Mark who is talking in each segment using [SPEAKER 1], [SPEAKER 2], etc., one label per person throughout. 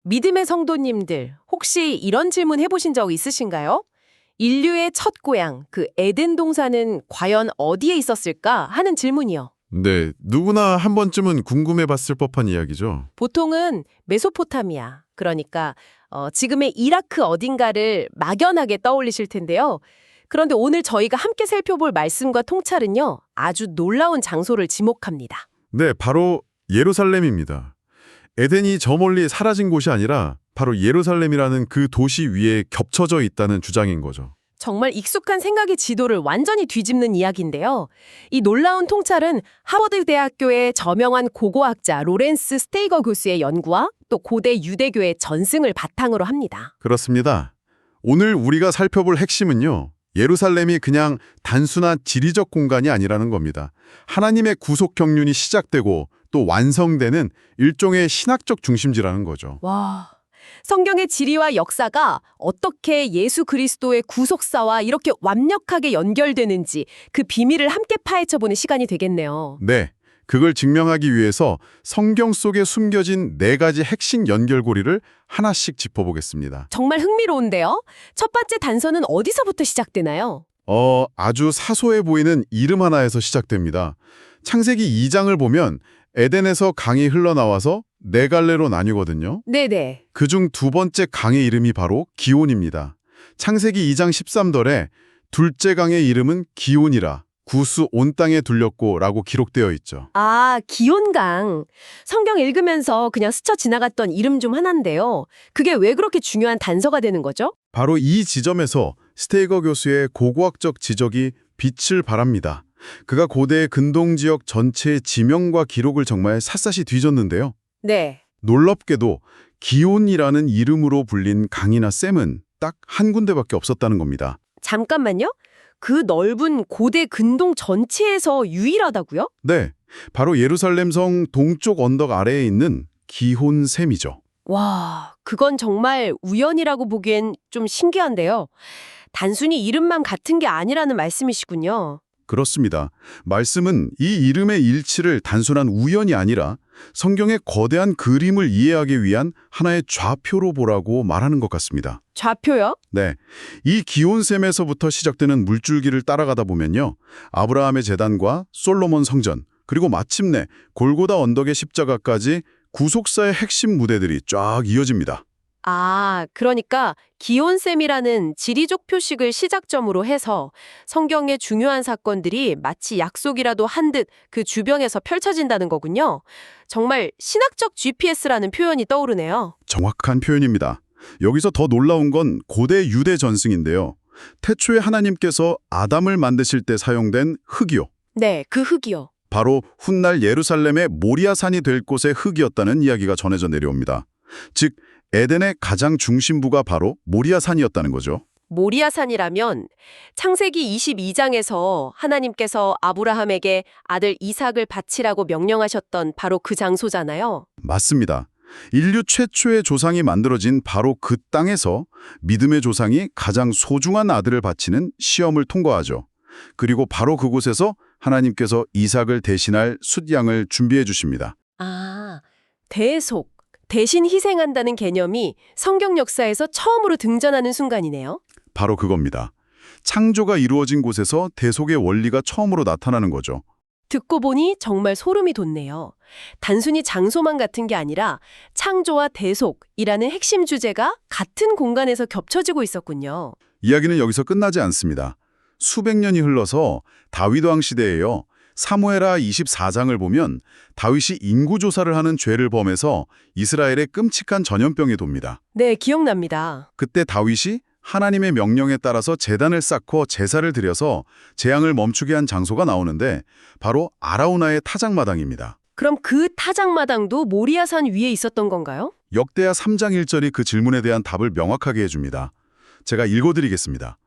[SPEAKER 1] 믿음의 성도님들, 혹시 이런 질문 해보신 적 있으신가요? 인류의 첫 고향, 그 에덴 동산은 과연 어디에 있었을까 하는 질문이요.
[SPEAKER 2] 네, 누구나 한 번쯤은 궁금해 봤을 법한 이야기죠.
[SPEAKER 1] 보통은 메소포타미아, 그러니까 지금의 이라크 어딘가를 막연하게 떠올리실 텐데요. 그런데 오늘 저희가 함께 살펴볼 말씀과 통찰은요, 아주 놀라운 장소를 지목합니다.
[SPEAKER 2] 네, 바로 예루살렘입니다. 에덴이 저 멀리 사라진 곳이 아니라 바로 예루살렘이라는 그 도시 위에 겹쳐져 있다는 주장인 거죠.
[SPEAKER 1] 정말 익숙한 생각의 지도를 완전히 뒤집는 이야기인데요. 이 놀라운 통찰은 하버드 대학교의 저명한 고고학자 로렌스 스테이거 교수의 연구와 또 고대 유대교의 전승을 바탕으로 합니다.
[SPEAKER 2] 그렇습니다. 오늘 우리가 살펴볼 핵심은요. 예루살렘이 그냥 단순한 지리적 공간이 아니라는 겁니다. 하나님의 구속 경륜이 시작되고 또 완성되는 일종의 신학적 중심지라는 거죠.
[SPEAKER 1] 와, 성경의 지리와 역사가 어떻게 예수 그리스도의 구속사와 이렇게 완벽하게 연결되는지 그 비밀을 함께 파헤쳐보는 시간이 되겠네요.
[SPEAKER 2] 네, 그걸 증명하기 위해서 성경 속에 숨겨진 4가지 핵심 연결고리를 하나씩 짚어보겠습니다.
[SPEAKER 1] 정말 흥미로운데요. 첫 번째 단서는 어디서부터 시작되나요?
[SPEAKER 2] 아주 사소해 보이는 이름 하나에서 시작됩니다. 창세기 2장을 보면 에덴에서 강이 흘러나와서 4갈래로 나뉘거든요.
[SPEAKER 1] 네네.
[SPEAKER 2] 그중 두 번째 강의 이름이 바로 기온입니다. 창세기 2장 13절에 둘째 강의 이름은 기온이라 구수 온 땅에 둘렸고 라고 기록되어 있죠.
[SPEAKER 1] 아, 기온강. 성경 읽으면서 그냥 스쳐 지나갔던 이름 중 하나인데요. 그게 왜 그렇게 중요한 단서가 되는 거죠?
[SPEAKER 2] 바로 이 지점에서 스테이거 교수의 고고학적 지적이 빛을 발합니다. 그가 고대 근동 지역 전체의 지명과 기록을 정말 샅샅이 뒤졌는데요.
[SPEAKER 1] 네.
[SPEAKER 2] 놀랍게도 기온이라는 이름으로 불린 강이나 샘은 딱 한 군데밖에 없었다는 겁니다.
[SPEAKER 1] 잠깐만요. 그 넓은 고대 근동 전체에서 유일하다고요?
[SPEAKER 2] 네, 바로 예루살렘 성 동쪽 언덕 아래에 있는 기혼샘이죠.
[SPEAKER 1] 와, 그건 정말 우연이라고 보기엔 좀 신기한데요. 단순히 이름만 같은 게 아니라는 말씀이시군요.
[SPEAKER 2] 그렇습니다. 말씀은 이 이름의 일치를 단순한 우연이 아니라 성경의 거대한 그림을 이해하기 위한 하나의 좌표로 보라고 말하는 것 같습니다.
[SPEAKER 1] 좌표요?
[SPEAKER 2] 네, 이 기온샘에서부터 시작되는 물줄기를 따라가다 보면요. 아브라함의 제단과 솔로몬 성전, 그리고 마침내 골고다 언덕의 십자가까지 구속사의 핵심 무대들이 쫙 이어집니다.
[SPEAKER 1] 아, 그러니까 기온셈이라는 지리적 표식을 시작점으로 해서 성경의 중요한 사건들이 마치 약속이라도 한 듯 그 주변에서 펼쳐진다는 거군요. 정말 신학적 GPS라는 표현이 떠오르네요.
[SPEAKER 2] 정확한 표현입니다. 여기서 더 놀라운 건 고대 유대 전승인데요. 태초에 하나님께서 아담을 만드실 때 사용된 흙이요.
[SPEAKER 1] 네, 그 흙이요.
[SPEAKER 2] 바로 훗날 예루살렘의 모리아산이 될 곳의 흙이었다는 이야기가 전해져 내려옵니다. 즉 에덴의 가장 중심부가 바로 모리아산이었다는 거죠.
[SPEAKER 1] 모리아산이라면 창세기 22장에서 하나님께서 아브라함에게 아들 이삭을 바치라고 명령하셨던 바로 그 장소잖아요.
[SPEAKER 2] 맞습니다. 인류 최초의 조상이 만들어진 바로 그 땅에서 믿음의 조상이 가장 소중한 아들을 바치는 시험을 통과하죠. 그리고 바로 그곳에서 하나님께서 이삭을 대신할 숫양을 준비해 주십니다.
[SPEAKER 1] 아, 대속, 대신 희생한다는 개념이 성경 역사에서 처음으로 등장하는 순간이네요.
[SPEAKER 2] 바로 그겁니다. 창조가 이루어진 곳에서 대속의 원리가 처음으로 나타나는 거죠.
[SPEAKER 1] 듣고 보니 정말 소름이 돋네요. 단순히 장소만 같은 게 아니라 창조와 대속이라는 핵심 주제가 같은 공간에서 겹쳐지고 있었군요.
[SPEAKER 2] 이야기는 여기서 끝나지 않습니다. 수백 년이 흘러서 다윗 왕 시대에요. 사무엘하 24장을 보면 다윗이 인구조사를 하는 죄를 범해서 이스라엘의 끔찍한 전염병이 돕니다.
[SPEAKER 1] 네, 기억납니다.
[SPEAKER 2] 그때 다윗이 하나님의 명령에 따라서 제단을 쌓고 제사를 드려서 재앙을 멈추게 한 장소가 나오는데 바로 아라우나의 타작마당입니다.
[SPEAKER 1] 그럼 그 타작마당도 모리아산 위에 있었던 건가요?
[SPEAKER 2] 역대하 3장 1절이 그 질문에 대한 답을 명확하게 해줍니다. 제가 읽어드리겠습니다.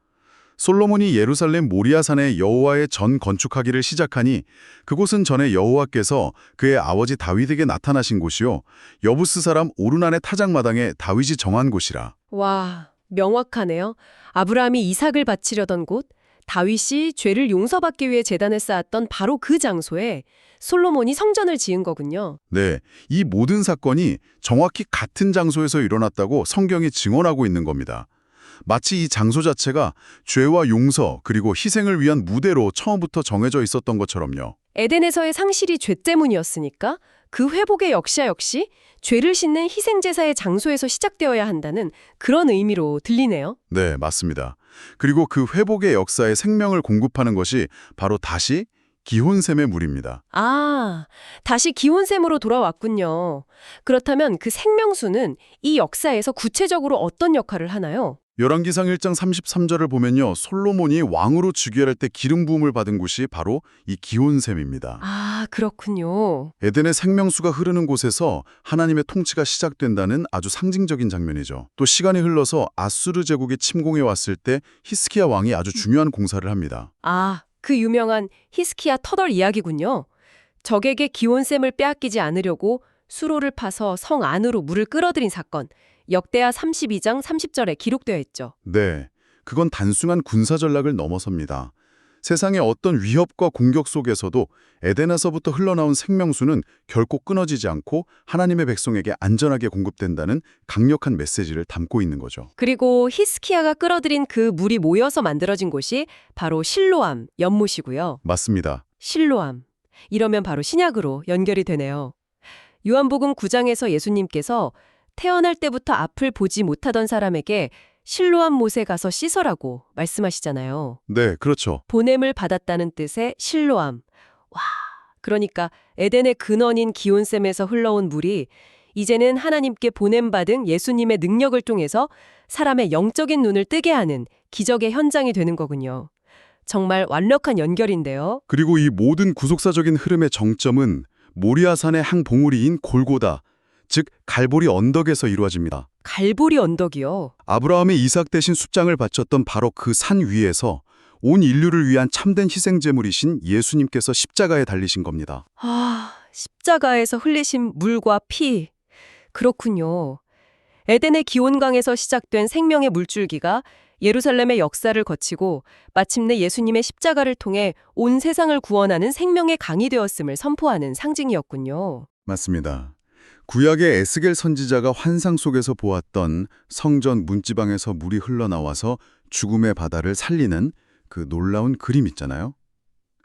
[SPEAKER 2] 솔로몬이 예루살렘 모리아산에 여호와의 전 건축하기를 시작하니 그곳은 전에 여호와께서 그의 아버지 다윗에게 나타나신 곳이요 여부스 사람 오르난의 타작마당에 다윗이 정한 곳이라.
[SPEAKER 1] 와, 명확하네요. 아브라함이 이삭을 바치려던 곳, 다윗이 죄를 용서받기 위해 제단을 쌓았던 바로 그 장소에 솔로몬이 성전을 지은 거군요.
[SPEAKER 2] 네, 이 모든 사건이 정확히 같은 장소에서 일어났다고 성경이 증언하고 있는 겁니다. 마치 이 장소 자체가 죄와 용서 그리고 희생을 위한 무대로 처음부터 정해져 있었던 것처럼요.
[SPEAKER 1] 에덴에서의 상실이 죄 때문이었으니까 그 회복의 역시 죄를 씻는 희생제사의 장소에서 시작되어야 한다는 그런 의미로 들리네요.
[SPEAKER 2] 네, 맞습니다. 그리고 그 회복의 역사에 생명을 공급하는 것이 바로 다시 기혼샘의 물입니다.
[SPEAKER 1] 아, 다시 기온샘으로 돌아왔군요. 그렇다면 그 생명수는 이 역사에서 구체적으로 어떤 역할을 하나요?
[SPEAKER 2] 열왕기상 1장 33절을 보면요. 솔로몬이 왕으로 즉위할 때 기름 부음을 받은 곳이 바로 이 기온샘입니다.
[SPEAKER 1] 아, 그렇군요.
[SPEAKER 2] 에덴의 생명수가 흐르는 곳에서 하나님의 통치가 시작된다는 아주 상징적인 장면이죠. 또 시간이 흘러서 아수르 제국이 침공해 왔을 때 히스기야 왕이 아주 중요한 공사를 합니다.
[SPEAKER 1] 아, 그 유명한 히스키야 터덜 이야기군요. 적에게 기온샘을 빼앗기지 않으려고 수로를 파서 성 안으로 물을 끌어들인 사건. 역대하 32장 30절에 기록되어 있죠.
[SPEAKER 2] 네, 그건 단순한 군사 전략을 넘어섭니다. 세상의 어떤 위협과 공격 속에서도 에덴에서부터 흘러나온 생명수는 결코 끊어지지 않고 하나님의 백성에게 안전하게 공급된다는 강력한 메시지를 담고 있는 거죠.
[SPEAKER 1] 그리고 히스키야가 끌어들인 그 물이 모여서 만들어진 곳이 바로 실로암, 연못이고요.
[SPEAKER 2] 맞습니다.
[SPEAKER 1] 실로암. 이러면 바로 신약으로 연결이 되네요. 요한복음 9장에서 예수님께서 태어날 때부터 앞을 보지 못하던 사람에게 실로암 못에 가서 씻어라고 말씀하시잖아요.
[SPEAKER 2] 네, 그렇죠.
[SPEAKER 1] 보냄을 받았다는 뜻의 실로암. 와, 그러니까 에덴의 근원인 기온샘에서 흘러온 물이 이제는 하나님께 보냄받은 예수님의 능력을 통해서 사람의 영적인 눈을 뜨게 하는 기적의 현장이 되는 거군요. 정말 완벽한 연결인데요.
[SPEAKER 2] 그리고 이 모든 구속사적인 흐름의 정점은 모리아산의 한 봉우리인 골고다, 즉 갈보리 언덕에서 이루어집니다.
[SPEAKER 1] 갈보리 언덕이요.
[SPEAKER 2] 아브라함의 이삭 대신 숫장을 바쳤던 바로 그 산 위에서 온 인류를 위한 참된 희생제물이신 예수님께서 십자가에 달리신 겁니다.
[SPEAKER 1] 아, 십자가에서 흘리신 물과 피. 그렇군요. 에덴의 기온강에서 시작된 생명의 물줄기가 예루살렘의 역사를 거치고 마침내 예수님의 십자가를 통해 온 세상을 구원하는 생명의 강이 되었음을 선포하는 상징이었군요.
[SPEAKER 2] 맞습니다. 구약의 에스겔 선지자가 환상 속에서 보았던 성전 문지방에서 물이 흘러나와서 죽음의 바다를 살리는 그 놀라운 그림 있잖아요.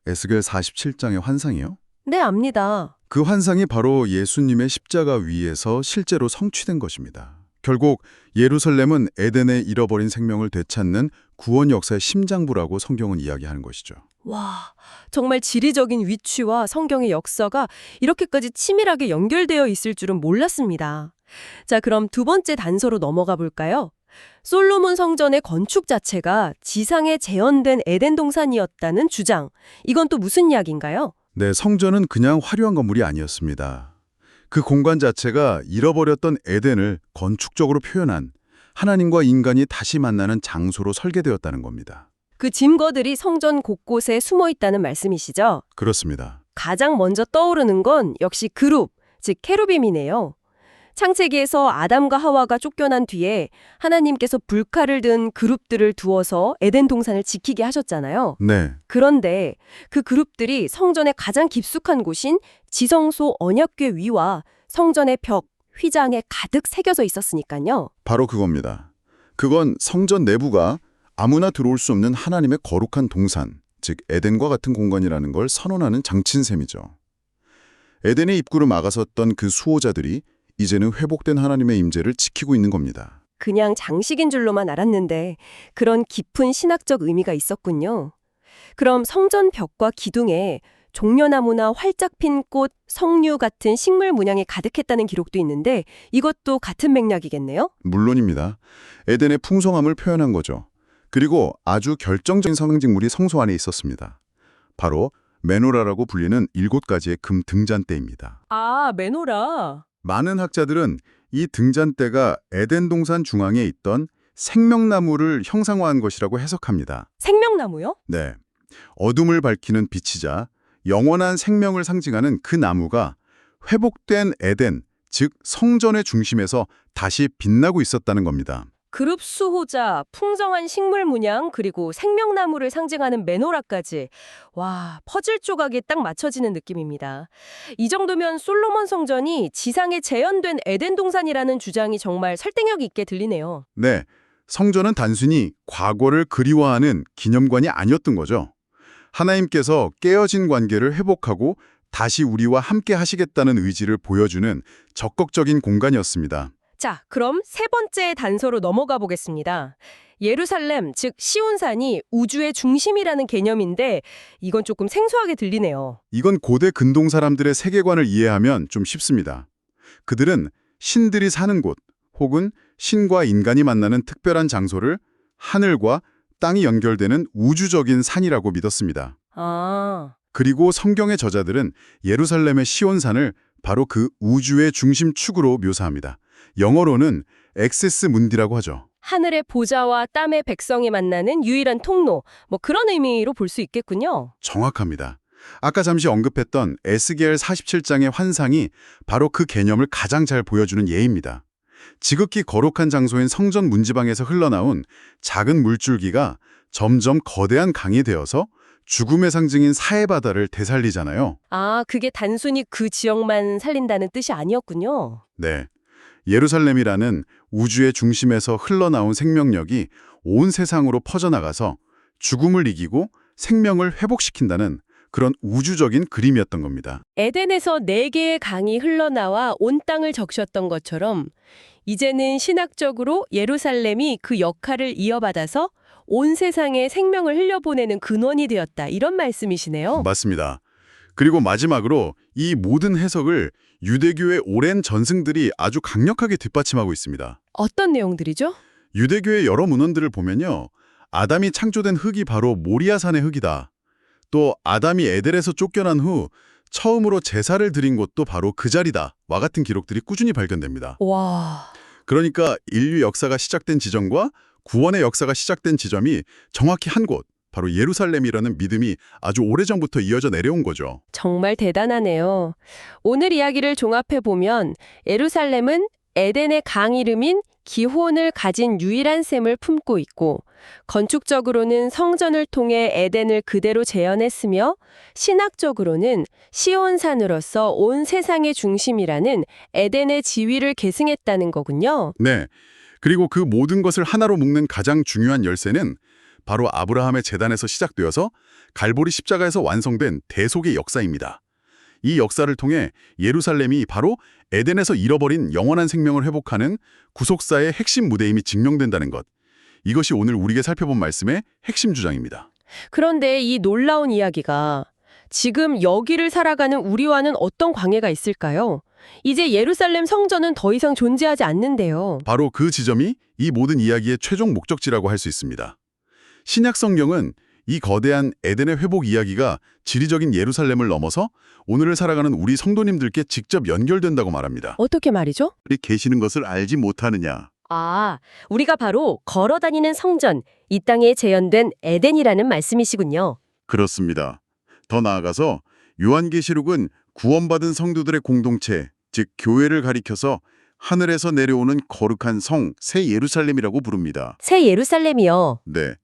[SPEAKER 2] 에스겔 47장의 환상이요.
[SPEAKER 1] 네, 압니다.
[SPEAKER 2] 그 환상이 바로 예수님의 십자가 위에서 실제로 성취된 것입니다. 결국 예루살렘은 에덴의 잃어버린 생명을 되찾는 구원 역사의 심장부라고 성경은 이야기하는 것이죠.
[SPEAKER 1] 와, 정말 지리적인 위치와 성경의 역사가 이렇게까지 치밀하게 연결되어 있을 줄은 몰랐습니다. 자, 그럼 두 번째 단서로 넘어가 볼까요? 솔로몬 성전의 건축 자체가 지상에 재현된 에덴 동산이었다는 주장. 이건 또 무슨 이야기인가요?
[SPEAKER 2] 네, 성전은 그냥 화려한 건물이 아니었습니다. 그 공간 자체가 잃어버렸던 에덴을 건축적으로 표현한 하나님과 인간이 다시 만나는 장소로 설계되었다는 겁니다.
[SPEAKER 1] 그 증거들이 성전 곳곳에 숨어 있다는 말씀이시죠?
[SPEAKER 2] 그렇습니다.
[SPEAKER 1] 가장 먼저 떠오르는 건 역시 그룹, 즉 케루빔이네요. 창세기에서 아담과 하와가 쫓겨난 뒤에 하나님께서 불칼을 든 그룹들을 두어서 에덴 동산을 지키게 하셨잖아요.
[SPEAKER 2] 네,
[SPEAKER 1] 그런데 그 그룹들이 성전의 가장 깊숙한 곳인 지성소 언약궤 위와 성전의 벽, 휘장에 가득 새겨져 있었으니까요.
[SPEAKER 2] 바로 그겁니다. 그건 성전 내부가 아무나 들어올 수 없는 하나님의 거룩한 동산, 즉 에덴과 같은 공간이라는 걸 선언하는 장친셈이죠. 에덴의 입구를 막아섰던 그 수호자들이 이제는 회복된 하나님의 임재를 지키고 있는 겁니다.
[SPEAKER 1] 그냥 장식인 줄로만 알았는데 그런 깊은 신학적 의미가 있었군요. 그럼 성전 벽과 기둥에 종려나무나 활짝 핀 꽃, 석류 같은 식물 문양이 가득했다는 기록도 있는데 이것도 같은 맥락이겠네요?
[SPEAKER 2] 물론입니다. 에덴의 풍성함을 표현한 거죠. 그리고 아주 결정적인 상징물이 성소 안에 있었습니다. 바로 메노라라고 불리는 7가지의 금 등잔대입니다.
[SPEAKER 1] 아, 메노라.
[SPEAKER 2] 많은 학자들은 이 등잔대가 에덴 동산 중앙에 있던 생명나무를 형상화한 것이라고 해석합니다.
[SPEAKER 1] 생명나무요?
[SPEAKER 2] 네, 어둠을 밝히는 빛이자 영원한 생명을 상징하는 그 나무가 회복된 에덴, 즉 성전의 중심에서 다시 빛나고 있었다는 겁니다.
[SPEAKER 3] 그룹 수호자, 풍성한 식물 문양, 그리고 생명나무를 상징하는 메노라까지. 와, 퍼즐 조각이 딱 맞춰지는 느낌입니다. 이 정도면 솔로몬 성전이 지상에 재현된 에덴 동산이라는 주장이 정말 설득력 있게 들리네요.
[SPEAKER 2] 네, 성전은 단순히 과거를 그리워하는 기념관이 아니었던 거죠. 하나님께서 깨어진 관계를 회복하고 다시 우리와 함께 하시겠다는 의지를 보여주는 적극적인 공간이었습니다.
[SPEAKER 3] 자, 그럼 세 번째 단서로 넘어가 보겠습니다. 예루살렘, 즉 시온산이 우주의 중심이라는 개념인데 이건 조금 생소하게 들리네요.
[SPEAKER 2] 이건 고대 근동 사람들의 세계관을 이해하면 좀 쉽습니다. 그들은 신들이 사는 곳 혹은 신과 인간이 만나는 특별한 장소를 하늘과 땅이 연결되는 우주적인 산이라고 믿었습니다.
[SPEAKER 3] 아,
[SPEAKER 2] 그리고 성경의 저자들은 예루살렘의 시온산을 바로 그 우주의 중심축으로 묘사합니다. 영어로는 엑세스 문디라고 하죠.
[SPEAKER 3] 하늘의 보좌와 땀의 백성이 만나는 유일한 통로, 뭐 그런 의미로 볼 수 있겠군요.
[SPEAKER 2] 정확합니다. 아까 잠시 언급했던 에스겔 47장의 환상이 바로 그 개념을 가장 잘 보여주는 예입니다. 지극히 거룩한 장소인 성전 문지방에서 흘러나온 작은 물줄기가 점점 거대한 강이 되어서 죽음의 상징인 사해바다를 되살리잖아요.
[SPEAKER 3] 아, 그게 단순히 그 지역만 살린다는 뜻이 아니었군요.
[SPEAKER 2] 네. 예루살렘이라는 우주의 중심에서 흘러나온 생명력이 온 세상으로 퍼져나가서 죽음을 이기고 생명을 회복시킨다는 그런 우주적인 그림이었던 겁니다.
[SPEAKER 3] 에덴에서 4개의 강이 흘러나와 온 땅을 적셨던 것처럼 이제는 신학적으로 예루살렘이 그 역할을 이어받아서 온 세상에 생명을 흘려보내는 근원이 되었다. 이런 말씀이시네요.
[SPEAKER 2] 맞습니다. 그리고 마지막으로 이 모든 해석을 유대교의 오랜 전승들이 아주 강력하게 뒷받침하고 있습니다.
[SPEAKER 3] 어떤 내용들이죠?
[SPEAKER 2] 유대교의 여러 문헌들을 보면요. 아담이 창조된 흙이 바로 모리아산의 흙이다. 또 아담이 에덴에서 쫓겨난 후 처음으로 제사를 드린 곳도 바로 그 자리다. 와 같은 기록들이 꾸준히 발견됩니다.
[SPEAKER 3] 와,
[SPEAKER 2] 그러니까 인류 역사가 시작된 지점과 구원의 역사가 시작된 지점이 정확히 한 곳, 바로 예루살렘이라는 믿음이 아주 오래전부터 이어져 내려온 거죠.
[SPEAKER 3] 정말 대단하네요. 오늘 이야기를 종합해보면 예루살렘은 에덴의 강 이름인 기혼을 가진 유일한 셈을 품고 있고 건축적으로는 성전을 통해 에덴을 그대로 재현했으며 신학적으로는 시온산으로서 온 세상의 중심이라는 에덴의 지위를 계승했다는 거군요.
[SPEAKER 2] 네. 그리고 그 모든 것을 하나로 묶는 가장 중요한 열쇠는 바로 아브라함의 제단에서 시작되어서 갈보리 십자가에서 완성된 대속의 역사입니다. 이 역사를 통해 예루살렘이 바로 에덴에서 잃어버린 영원한 생명을 회복하는 구속사의 핵심 무대임이 증명된다는 것. 이것이 오늘 우리가 살펴본 말씀의 핵심 주장입니다.
[SPEAKER 3] 그런데 이 놀라운 이야기가 지금 여기를 살아가는 우리와는 어떤 관계가 있을까요? 이제 예루살렘 성전은 더 이상 존재하지 않는데요.
[SPEAKER 2] 바로 그 지점이 이 모든 이야기의 최종 목적지라고 할 수 있습니다. 신약 성경은 이 거대한 에덴의 회복 이야기가 지리적인 예루살렘을 넘어서 오늘을 살아가는 우리 성도님들께 직접 연결된다고 말합니다.
[SPEAKER 3] 어떻게 말이죠?
[SPEAKER 2] 우리 계시는 것을 알지 못하느냐.
[SPEAKER 3] 아, 우리가 바로 걸어다니는 성전, 이 땅에 재현된 에덴이라는 말씀이시군요.
[SPEAKER 2] 그렇습니다. 더 나아가서 요한계시록은 구원받은 성도들의 공동체, 즉 교회를 가리켜서 하늘에서 내려오는 거룩한 성, 새 예루살렘이라고 부릅니다.
[SPEAKER 3] 새 예루살렘이요.
[SPEAKER 2] 네.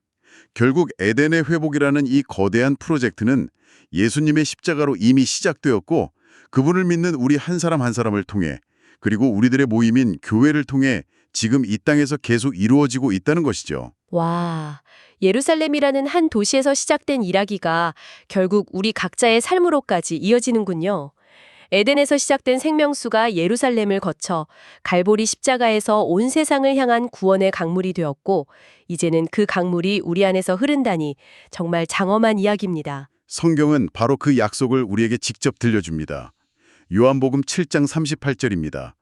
[SPEAKER 2] 결국 에덴의 회복이라는 이 거대한 프로젝트는 예수님의 십자가로 이미 시작되었고 그분을 믿는 우리 한 사람 한 사람을 통해 그리고 우리들의 모임인 교회를 통해 지금 이 땅에서 계속 이루어지고 있다는 것이죠.
[SPEAKER 3] 와, 예루살렘이라는 한 도시에서 시작된 이야기가 결국 우리 각자의 삶으로까지 이어지는군요. 에덴에서 시작된 생명수가 예루살렘을 거쳐 갈보리 십자가에서 온 세상을 향한 구원의 강물이 되었고 이제는 그 강물이 우리 안에서 흐른다니 정말 장엄한 이야기입니다.
[SPEAKER 2] 성경은 바로 그 약속을 우리에게 직접 들려줍니다. 요한복음 7장 38절입니다.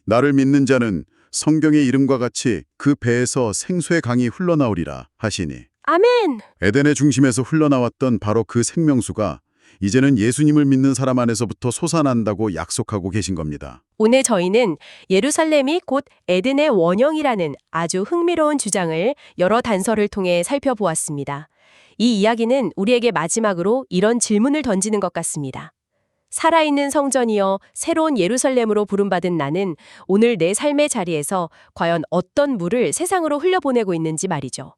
[SPEAKER 2] 나를 믿는 자는 성경의 이름과 같이 그 배에서 생수의 강이 흘러나오리라 하시니.
[SPEAKER 3] 아멘!
[SPEAKER 2] 에덴의 중심에서 흘러나왔던 바로 그 생명수가 이제는 예수님을 믿는 사람 안에서부터 솟아난다고 약속하고 계신 겁니다.
[SPEAKER 3] 오늘 저희는 예루살렘이 곧 에덴의 원형이라는 아주 흥미로운 주장을 여러 단서를 통해 살펴보았습니다. 이 이야기는 우리에게 마지막으로 이런 질문을 던지는 것 같습니다. 살아있는 성전이여 새로운 예루살렘으로 부름받은 나는 오늘 내 삶의 자리에서 과연 어떤 물을 세상으로 흘려보내고 있는지 말이죠.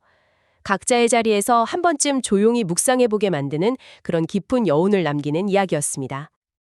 [SPEAKER 3] 각자의 자리에서 한 번쯤 조용히 묵상해보게 만드는 그런 깊은 여운을 남기는 이야기였습니다.